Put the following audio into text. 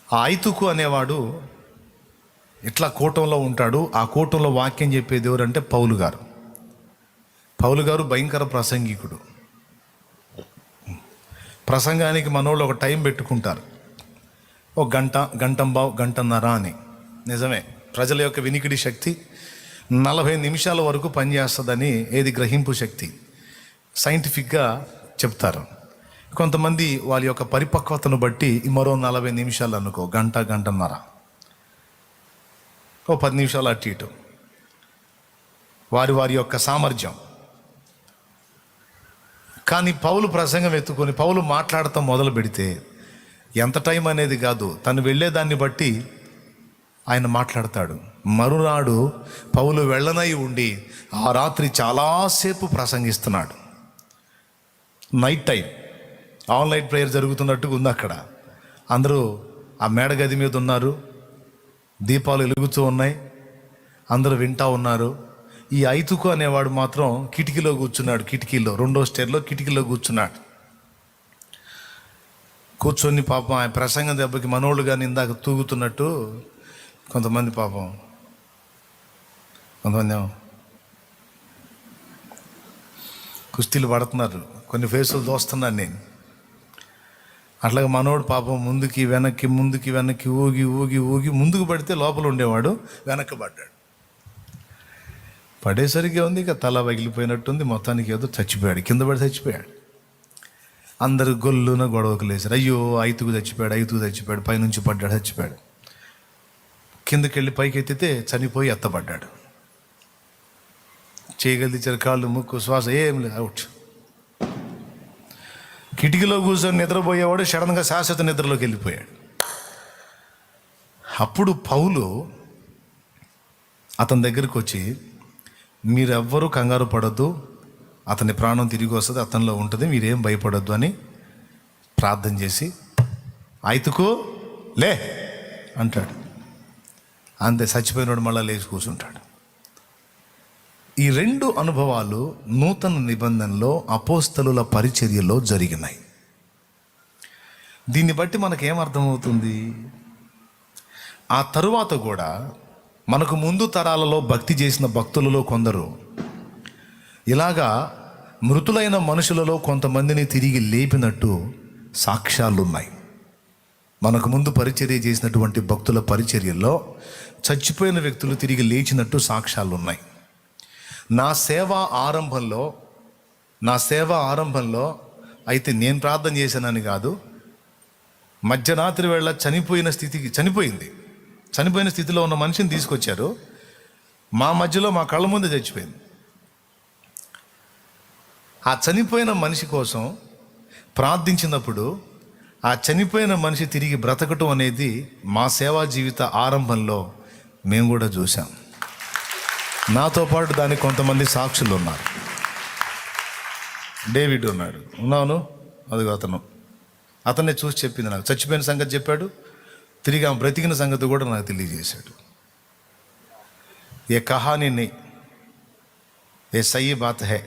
ఆ ఐతుకు అనేవాడు ఇట్లా కూటంలో ఉంటాడు. ఆ కూటంలో వాక్యం చెప్పేది ఎవరంటే పౌలు గారు. పౌలు గారు భయంకర ప్రసంగికుడు. ప్రసంగానికి మనోళ్ళు ఒక టైం పెట్టుకుంటారు, ఒక గంట, గంటంబావు, గంటన్నర అని. నిజమే, ప్రజల యొక్క వినికిడి శక్తి 40 నిమిషాల వరకు పనిచేస్తుందని ఏది గ్రహింపు శక్తి సైంటిఫిక్గా చెప్తారు. కొంతమంది వాళ్ళ యొక్క పరిపక్వతను బట్టి మరో 40 నిమిషాలు అనుకో, గంట, గంటన్నర, ఓ 10 నిమిషాలు అటు ఇటు, వారి యొక్క సామర్థ్యం. కానీ పౌలు ప్రసంగం ఎత్తుకొని పౌలు మాట్లాడటం మొదలు పెడితే ఎంత టైం అనేది కాదు, తను వెళ్ళేదాన్ని బట్టి ఆయన మాట్లాడతాడు. మరునాడు పౌలు వెళ్ళనై ఉండి ఆ రాత్రి చాలాసేపు ప్రసంగిస్తున్నాడు. Night time all night prayer జరుగుతున్నట్టుగా ఉంది అక్కడ. అందరూ ఆ మేడగది మీద ఉన్నారు, దీపాలు వెలుగుతూ ఉన్నాయి, అందరూ వింటూ ఉన్నారు. ఈ ఐతుకు అనేవాడు మాత్రం కిటికీలో కూర్చున్నాడు. కిటికీలో 2వ స్టేర్లో కిటికీలో కూర్చొని పాపం ఆయన ప్రసంగం దెబ్బకి మనోళ్ళు కానీ ఇందాక తూగుతున్నట్టు కొంతమంది కుస్తీలు పడుతున్నారు, కొన్ని ఫేసులు దోస్తున్నాను నేను. అట్లాగే మనోడు పాపం ముందుకి వెనక్కి ఊగి ముందుకు పడితే లోపల ఉండేవాడు వెనక్కి పడ్డాడు. పడేసరికి ఉంది, ఇక తల పగిలిపోయినట్టుంది, మొత్తానికి ఏదో చచ్చిపోయాడు, కింద పడి చచ్చిపోయాడు. అందరు గొల్లున గొడవకు లేచారు. అయ్యో ఐతుకు చచ్చిపోయాడు, పైనుంచి పడ్డాడు, చచ్చిపోయాడు. కిందకి వెళ్ళి పైకి ఎత్తితే చనిపోయి ఎత్తపడ్డాడు. చేయగలిచారు, కాళ్ళు, ముక్కు, శ్వాస ఏం లేదు, అవుట్. కిటికీలో కూర్చొని నిద్రపోయేవాడు సడన్గా శాశ్వత నిద్రలోకి వెళ్ళిపోయాడు. అప్పుడు పౌలు అతని దగ్గరికి వచ్చి, మీరెవ్వరూ కంగారు పడద్దు, అతని ప్రాణం తిరిగి వస్తుంది, అతనిలో ఉంటుంది, మీరేం భయపడద్దు అని ప్రార్థన చేసి ఐతుకు లే అంటాడు. అంతే, చచ్చిపోయినోడు మళ్ళీ లేచి కూర్చుంటాడు. ఈ 2 అనుభవాలు నూతన నిబంధనలో అపోస్తలుల పరిచర్యలో జరిగినాయి. దీన్ని బట్టి మనకేమర్థమవుతుంది? ఆ తరువాత కూడా మనకు ముందు తరాలలో భక్తి చేసిన భక్తులలో కొందరు ఇలాగా మృతులైన మనుషులలో కొంతమందిని తిరిగి లేపినట్టు సాక్ష్యాలున్నాయి. మనకు ముందు పరిచర్య చేసినటువంటి భక్తుల పరిచర్యల్లో చచ్చిపోయిన వ్యక్తులు తిరిగి లేచినట్టు సాక్ష్యాలున్నాయి. నా సేవ ఆరంభంలో అయితే నేను ప్రార్థన చేశానని కాదు, మధ్యరాత్రి వేళ చనిపోయిన స్థితిలో ఉన్న మనిషిని తీసుకొచ్చారు, మా మధ్యలో మా కళ్ళ ముందు చచ్చిపోయింది. ఆ చనిపోయిన మనిషి కోసం ప్రార్థించినప్పుడు ఆ చనిపోయిన మనిషి తిరిగి బ్రతకటం అనేది మా సేవా జీవిత ఆరంభంలో మేము కూడా చూసాం. నాతో పాటు దానికి కొంతమంది సాక్షులు ఉన్నారు. డేవిడ్ ఉన్నాడు, ఉన్నాను, అదిగో అతన్నే చూసి చెప్పింది నాకు. చచ్చిపోయిన సంగతి చెప్పాడు, తిరిగి ఆమె బ్రతికిన సంగతి కూడా నాకు తెలియజేశాడు. ఏ కహానీ नहीं, ये सही बात है.